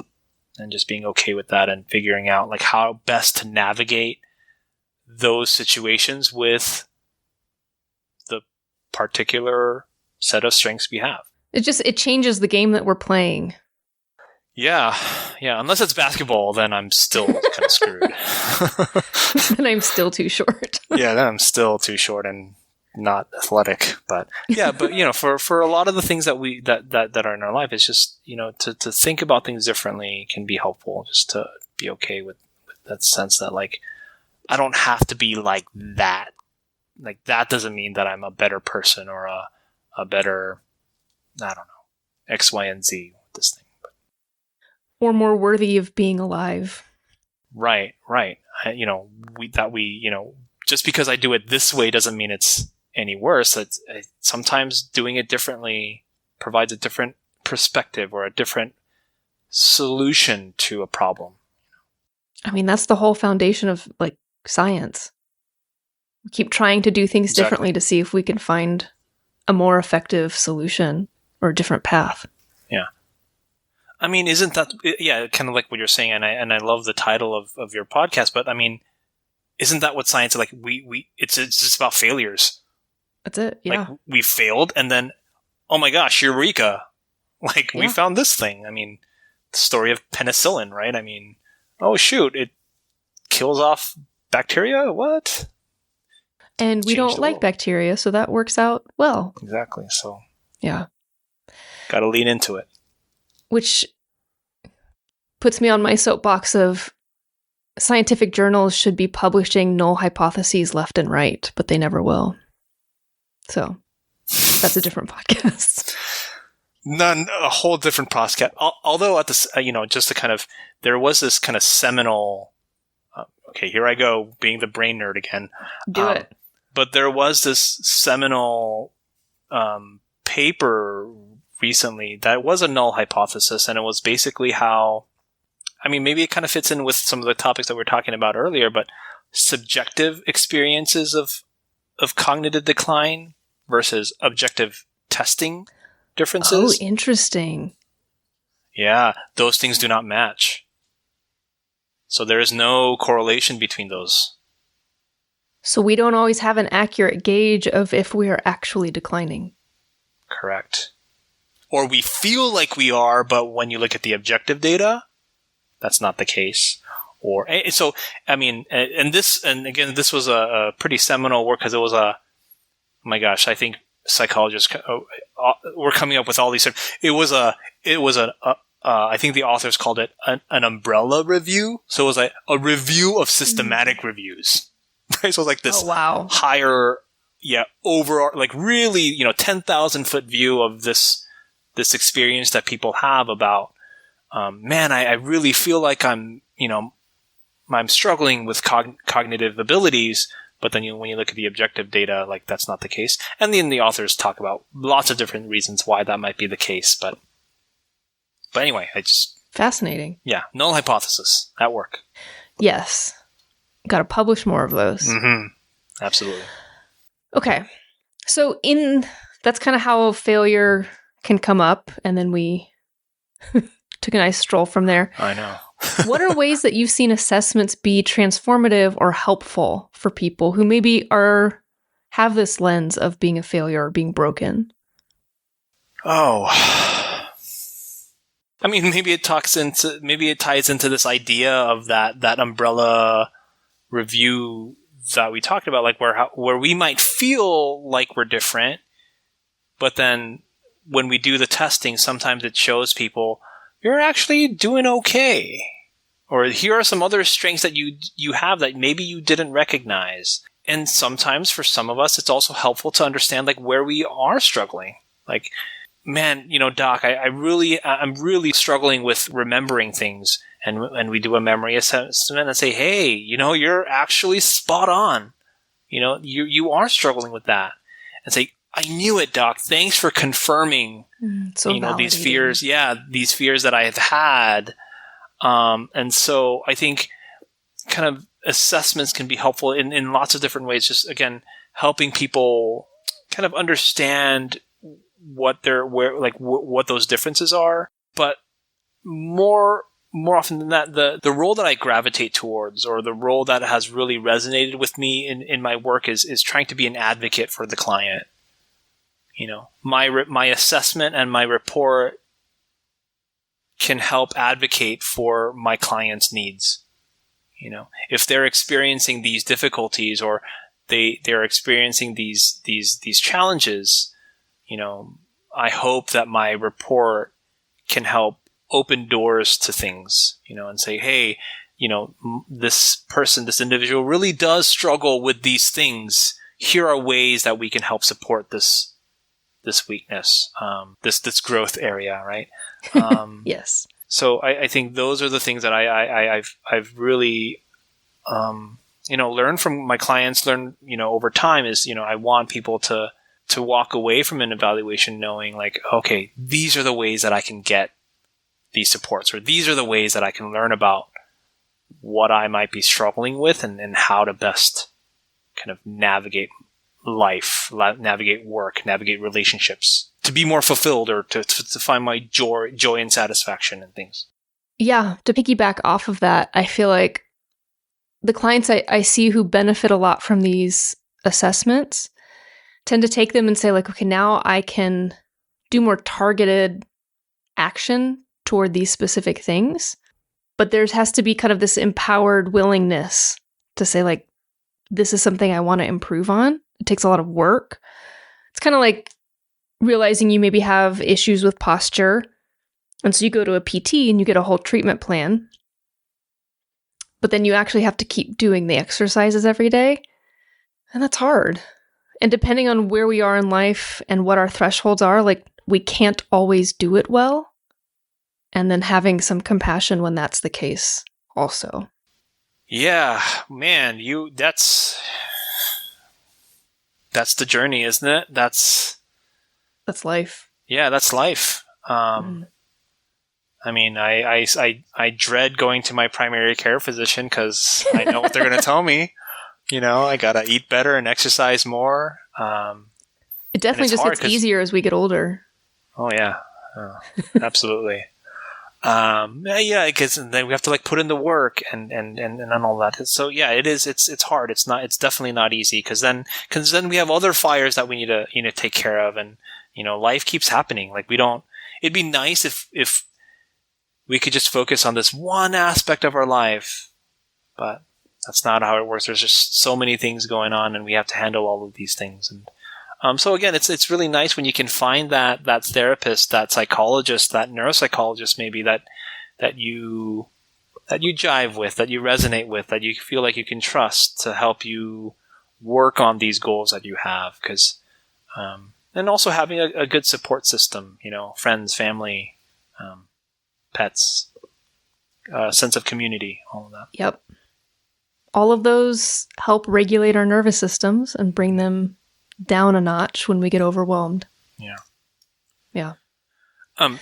and just being okay with that, and figuring out like how best to navigate those situations with the particular set of strengths we have. It changes the game that we're playing. Yeah. Unless it's basketball, then I'm still kind of screwed. Then I'm still too short. Yeah, then I'm still too short and not athletic. But yeah, for a lot of the things that that are in our life, it's just, to think about things differently can be helpful. Just to be okay with that sense that, like, I don't have to be like that. Like, that doesn't mean that I'm a better person or a better, I don't know, X, Y, and Z with this thing. Or more worthy of being alive. Right. Just because I do it this way doesn't mean it's any worse. Sometimes doing it differently provides a different perspective or a different solution to a problem. I mean, that's the whole foundation of, like, science. We keep trying to do things differently to see if we can find a more effective solution or a different path. Yeah. I mean, isn't that, kind of like what you're saying, and I love the title of your podcast, but I mean, isn't that what science is like? It's just about failures. That's it, yeah. Like, we failed, and then, oh my gosh, eureka! Like, we found this thing. I mean, the story of penicillin, right? I mean, oh shoot, it kills off bacteria? What? And we don't like bacteria, so that works out well. Exactly, so. Yeah. Gotta lean into it. Which puts me on my soapbox of scientific journals should be publishing null hypotheses left and right, but they never will. So that's a different podcast. A whole different podcast. Although at this, just to kind of, there was this kind of seminal, okay, here I go, being the brain nerd again. Do it. But there was this seminal paper recently that was a null hypothesis, and it was basically how, I mean, maybe it kind of fits in with some of the topics that we were talking about earlier, but subjective experiences of cognitive decline versus objective testing differences. Oh, interesting. Yeah, those things do not match. So there is no correlation between those. So we don't always have an accurate gauge of if we are actually declining. Correct. Or we feel like we are, but when you look at the objective data, that's not the case. Or so, I mean, and again, this was a pretty seminal work because it was oh my gosh, I think psychologists were coming up with all these. It was I think the authors called it an umbrella review. So it was a review of systematic reviews. Right? So it was like this higher, overall, like really, 10,000 foot view of this experience that people have about, man, I really feel like I'm struggling with cognitive abilities. But then when you look at the objective data, like that's not the case. And then the authors talk about lots of different reasons why that might be the case. But anyway, fascinating. Yeah, null hypothesis at work. Yes, got to publish more of those. Mm-hmm. Absolutely. Okay, so that's kind of how failure can come up, and then we took a nice stroll from there. I know. What are ways that you've seen assessments be transformative or helpful for people who maybe have this lens of being a failure or being broken? Oh, I mean, maybe it ties into this idea of that umbrella review that we talked about, like where we might feel like we're different, but then when we do the testing, sometimes it shows people you're actually doing okay. Or here are some other strengths that you have that maybe you didn't recognize. And sometimes for some of us, it's also helpful to understand like where we are struggling. Like, man, doc, I'm really struggling with remembering things. And we do a memory assessment and say, hey, you're actually spot on. You are struggling with that. And say, I knew it, doc. Thanks for confirming, these fears. Yeah, these fears that I have had. And so I think kind of assessments can be helpful in lots of different ways. Just again, helping people kind of understand what those differences are. But more often than that, the role that I gravitate towards, or the role that has really resonated with me in my work is trying to be an advocate for the client. My assessment and my report can help advocate for my client's needs. If they're experiencing these difficulties or they're experiencing these challenges, I hope that my report can help open doors to things, and say, hey, this individual really does struggle with these things. Here are ways that we can help support this weakness, this growth area, right? Yes. So I think those are the things that I've really, learned from my clients, over time is, I want people to walk away from an evaluation knowing like, okay, these are the ways that I can get these supports, or these are the ways that I can learn about what I might be struggling with and how to best kind of navigate life, navigate work, navigate relationships, to be more fulfilled, or to find my joy and satisfaction in things. Yeah, to piggyback off of that, I feel like the clients I see who benefit a lot from these assessments tend to take them and say like, okay, now I can do more targeted action toward these specific things. But there has to be kind of this empowered willingness to say like, this is something I want to improve on. It takes a lot of work. It's kind of like realizing you maybe have issues with posture. And so you go to a PT and you get a whole treatment plan. But then you actually have to keep doing the exercises every day. And that's hard. And depending on where we are in life and what our thresholds are, like we can't always do it well. And then having some compassion when that's the case also. Yeah, man, that's the journey, isn't it? That's life. Yeah, that's life. I mean, I dread going to my primary care physician because I know what they're going to tell me. I got to eat better and exercise more. It definitely just gets easier as we get older. Oh, yeah. Absolutely. Yeah, because then we have to like put in the work and all that. So yeah, it is. It's hard. It's definitely not easy because then we have other fires that we need to take care of, and life keeps happening. Like it'd be nice if we could just focus on this one aspect of our life, but that's not how it works. There's just so many things going on, and we have to handle all of these things. And so again, it's really nice when you can find that therapist, that psychologist, that neuropsychologist maybe that you jive with, that you resonate with, that you feel like you can trust to help you work on these goals that you have. Because and also having a good support system, friends, family, pets, sense of community, all of that. Yep. All of those help regulate our nervous systems and bring them down a notch when we get overwhelmed. Yeah. Yeah.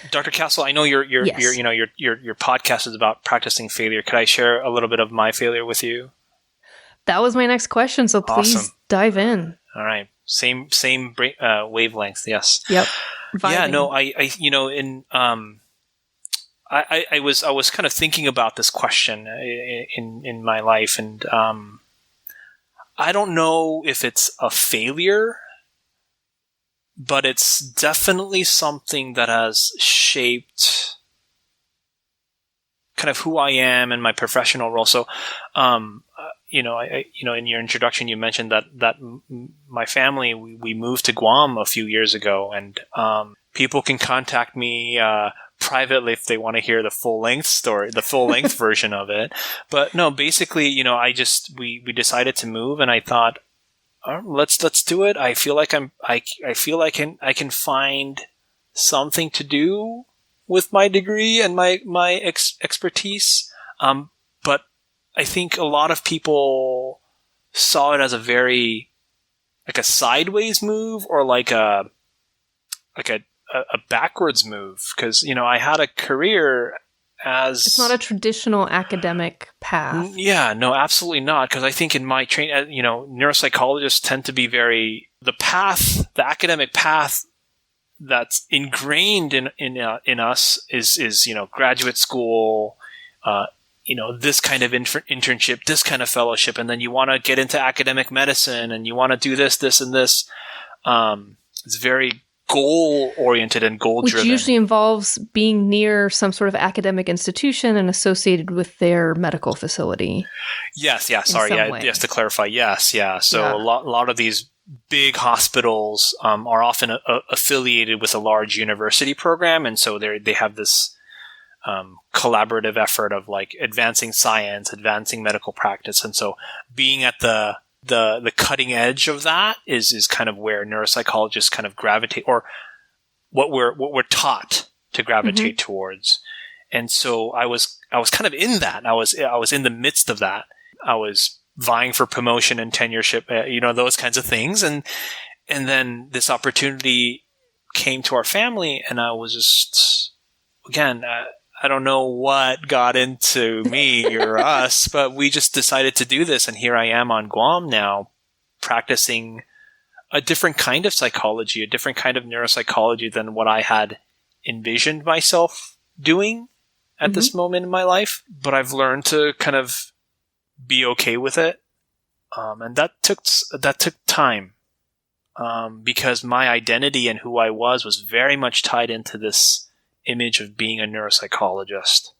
Dr. Castle, I know your podcast is about practicing failure. Could I share a little bit of my failure with you? That was my next question, so please Awesome. dive in. All right. Same wavelength. Yes. Yep. Vibing. Yeah. No. I was kind of thinking about this question in my life, and I don't know if it's a failure, but it's definitely something that has shaped kind of who I am in my professional role. So, in your introduction, you mentioned that my family, we moved to Guam a few years ago, and people can contact me privately if they want to hear the full length story, the full length version of it. But no, basically, we decided to move, and I thought, let's do it. I feel like I can find something to do with my degree and my expertise. But I think a lot of people saw it as a very like a sideways move, or like a backwards move, because I had a career as it's not a traditional academic path. Yeah, no, absolutely not. Because I think in my training, neuropsychologists tend to be the academic path that's ingrained in us is graduate school, this kind of internship, this kind of fellowship, and then you want to get into academic medicine, and you want to do this, and this. It's very goal-oriented and goal-driven. Which usually involves being near some sort of academic institution and associated with their medical facility. Yes, yeah, sorry, yeah, yes, to clarify, yes, yeah. So yeah. A lot of these big hospitals are often affiliated with a large university program, and so they have this collaborative effort of like advancing science, advancing medical practice, and so being at the cutting edge of that is kind of where neuropsychologists kind of gravitate, or what we're taught to gravitate towards. And so I was kind of in that. I was in the midst of that. I was vying for promotion and tenureship, those kinds of things. And then this opportunity came to our family, and I was just, again, I don't know what got into me or us, but we just decided to do this. And here I am on Guam now, practicing a different kind of psychology, a different kind of neuropsychology than what I had envisioned myself doing at this moment in my life. But I've learned to kind of be okay with it. And that took time, because my identity and who I was very much tied into this image of being a neuropsychologist.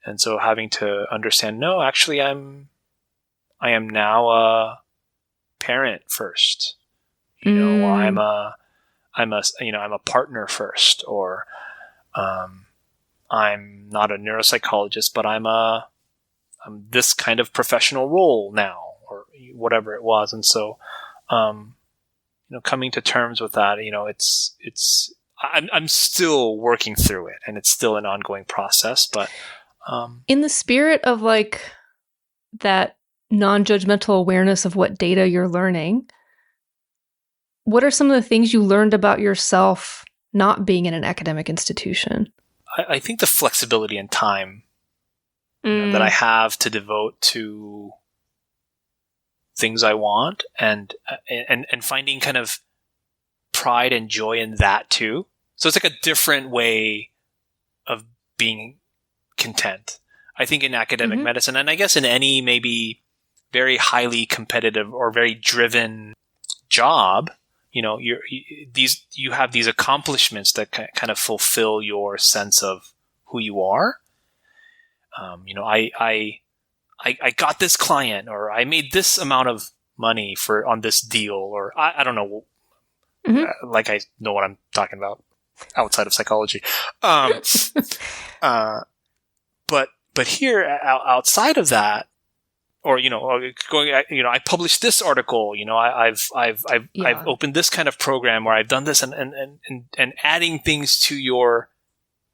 And so having to understand, no, actually I am now a parent first. I'm a partner first, or I'm not a neuropsychologist, but I'm this kind of professional role now, or whatever it was. And so coming to terms with that, I'm still working through it, and it's still an ongoing process. But in the spirit of like that non-judgmental awareness of what data you're learning, what are some of the things you learned about yourself not being in an academic institution? I think the flexibility and time that I have to devote to things I want, and finding kind of pride and joy in that too. So it's like a different way of being content. I think in academic medicine, and I guess in any maybe very highly competitive or very driven job, you have these accomplishments that kind of fulfill your sense of who you are. I got this client, or I made this amount of money on this deal, or I don't know, like I know what I'm talking about outside of psychology. But here outside of that, or I published this article. I've opened this kind of program, or I've done this, and adding things to your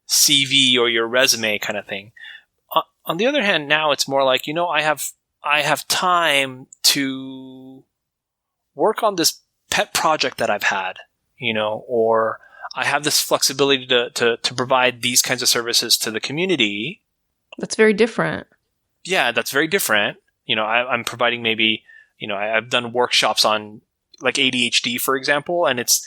CV or your resume, kind of thing. On the other hand, now it's more like I have time to work on this pet project that I've had, or I have this flexibility to provide these kinds of services to the community. That's very different. Yeah, that's very different. I'm providing maybe, I've done workshops on like ADHD, for example, and it's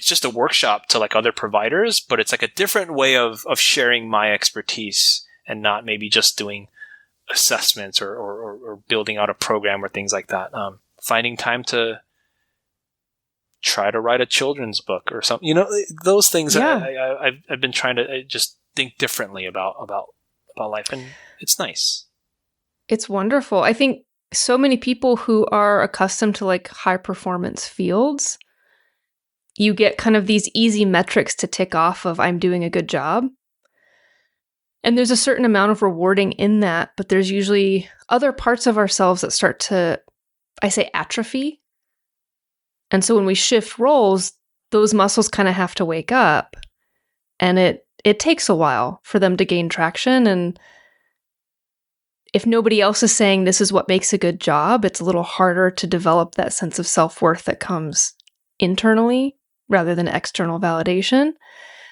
just a workshop to like other providers, but it's like a different way of sharing my expertise and not maybe just doing assessments or building out a program or things like that. Finding time to try to write a children's book or something, those things. Yeah. I've been trying to just think differently about life, and it's nice. It's wonderful. I think so many people who are accustomed to like high performance fields, you get kind of these easy metrics to tick off of I'm doing a good job. And there's a certain amount of rewarding in that, but there's usually other parts of ourselves that start to, I say, atrophy. And so when we shift roles, those muscles kind of have to wake up, and it takes a while for them to gain traction. And if nobody else is saying this is what makes a good job, it's a little harder to develop that sense of self-worth that comes internally rather than external validation.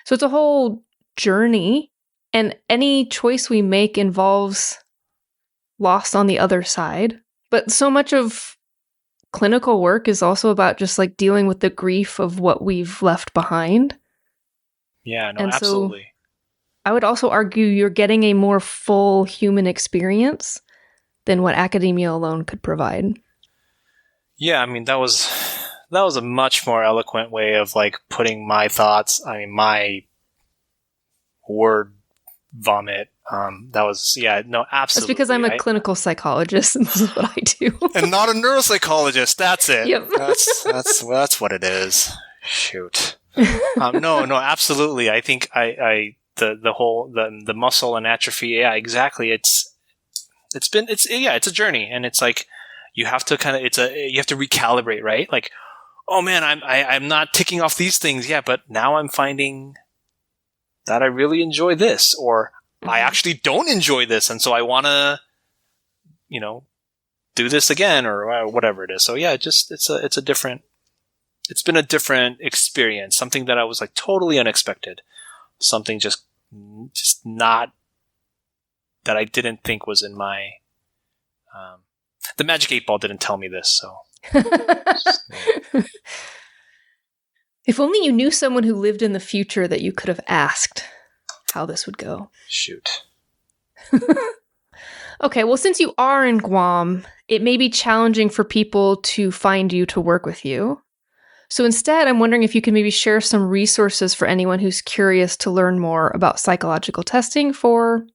So it's a whole journey, and any choice we make involves loss on the other side. But so much of clinical work is also about just like dealing with the grief of what we've left behind. Yeah, no, and absolutely. So I would also argue you're getting a more full human experience than what academia alone could provide. Yeah, I mean, that was a much more eloquent way of like putting my thoughts, my word vomit. That was, yeah, no, absolutely. That's because I'm a clinical psychologist, and this is what I do. And not a neuropsychologist. That's it. Yep. That's what it is. Shoot. No, absolutely. I think the muscle and atrophy. Yeah, exactly. It's a journey, and it's like you have to you have to recalibrate, right? Like, oh man, I'm not ticking off these things. Yeah, but now I'm finding that I really enjoy this, or I actually don't enjoy this, and so I want to, do this again, or whatever it is. So yeah, it's been a different experience, something that I was like totally unexpected, something just not that I didn't think was in my. The Magic 8 Ball didn't tell me this, so. If only you knew someone who lived in the future that you could have asked how this would go. Shoot. Okay, well, since you are in Guam, it may be challenging for people to find you to work with you. So instead, I'm wondering if you can maybe share some resources for anyone who's curious to learn more about psychological testing for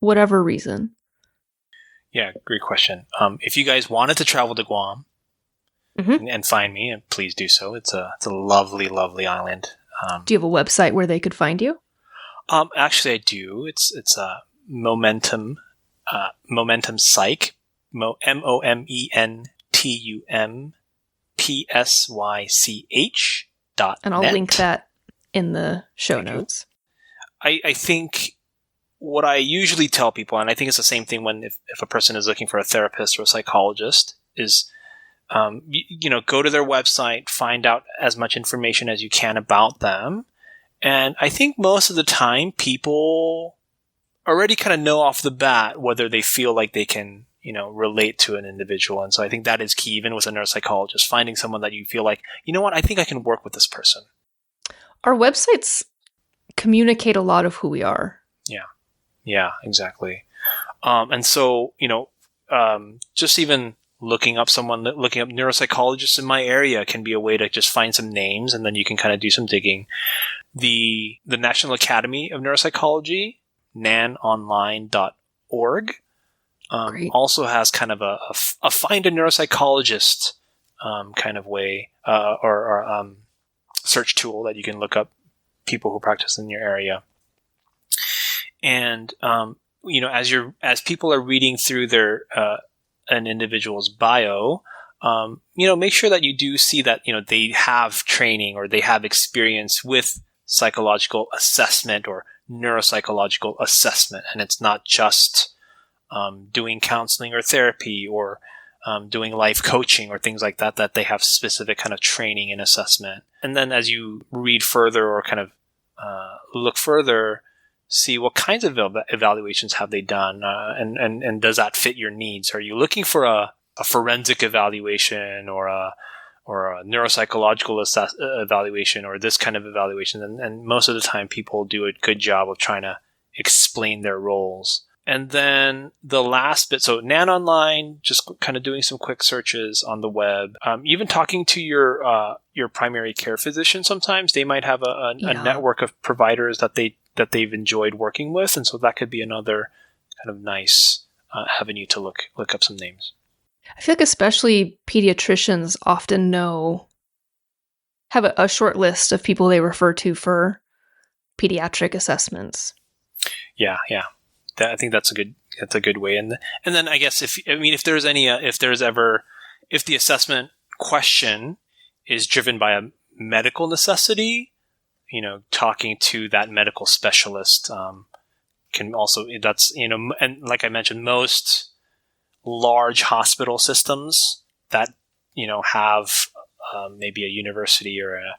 whatever reason. Yeah, great question. If you guys wanted to travel to Guam, and find me, and please do so. It's a lovely, lovely island. Do you have a website where they could find you? Actually, I do. It's Momentum Psych, momentumpsych.net. And I'll link that in the show notes. I think what I usually tell people, and I think it's the same thing if a person is looking for a therapist or a psychologist, is go to their website, find out as much information as you can about them. And I think most of the time people already kind of know off the bat whether they feel like they can, relate to an individual. And so I think that is key, even with a neuropsychologist, finding someone that you feel like, I think I can work with this person. Our websites communicate a lot of who we are. Yeah, exactly. And so, just even looking up neuropsychologists in my area can be a way to just find some names, and then you can kind of do some digging. The National Academy of Neuropsychology, nanonline.org, also has kind of a find a neuropsychologist kind of way or search tool that you can look up people who practice in your area. And as people are reading through their an individual's bio, make sure that you do see that they have training or they have experience with psychological assessment or neuropsychological assessment, and it's not just doing counseling or therapy or doing life coaching or things like that, that they have specific kind of training and assessment. And then as you read further or kind of look further, see what kinds of evaluations have they done, and does that fit your needs? Are you looking for a forensic evaluation or a neuropsychological evaluation or this kind of evaluation? And most of the time people do a good job of trying to explain their roles. And then the last bit, so Nan Online, just kind of doing some quick searches on the web, even talking to your primary care physician. Sometimes they might have a network of providers that they've enjoyed working with, and so that could be another kind of nice avenue to look up some names. I feel like especially pediatricians often have a short list of people they refer to for pediatric assessments. Yeah. I think that's a good way. And then I guess if the assessment question is driven by a medical necessity, talking to that medical specialist can also, and like I mentioned, most large hospital systems that, have maybe a university or a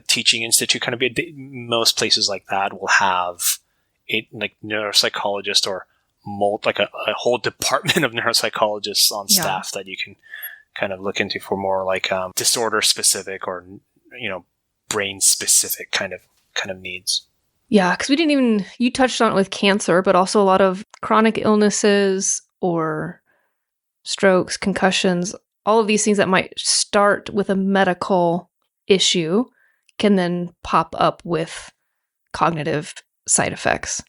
teaching institute kind of most places like that will have a neuropsychologist or a whole department of neuropsychologists on staff that you can kind of look into for more disorder specific or, brain specific kind of needs. Yeah, because you touched on it with cancer, but also a lot of chronic illnesses or strokes, concussions, all of these things that might start with a medical issue can then pop up with cognitive side effects.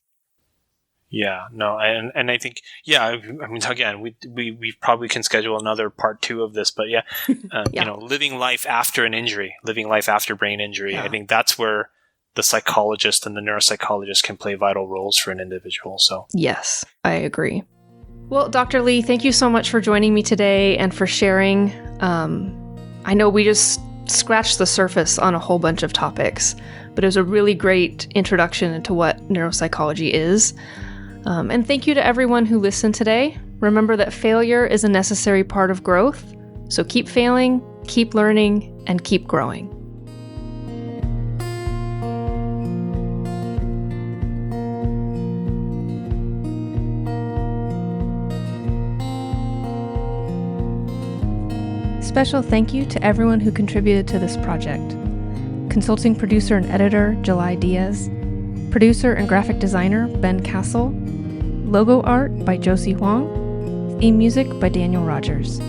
Yeah, no, and I think, again, we probably can schedule another part 2 of this, but living life after an injury, living life after brain injury. Yeah. I think that's where the psychologist and the neuropsychologist can play vital roles for an individual. So yes, I agree. Well, Dr. Lee, thank you so much for joining me today and for sharing. I know we just scratched the surface on a whole bunch of topics, but it was a really great introduction into what neuropsychology is. And thank you to everyone who listened today. Remember that failure is a necessary part of growth. So keep failing, keep learning, and keep growing. Special thank you to everyone who contributed to this project. Consulting producer and editor, July Diaz. Producer and graphic designer, Ben Castle. Logo art by Josie Huang. Theme music by Daniel Rogers.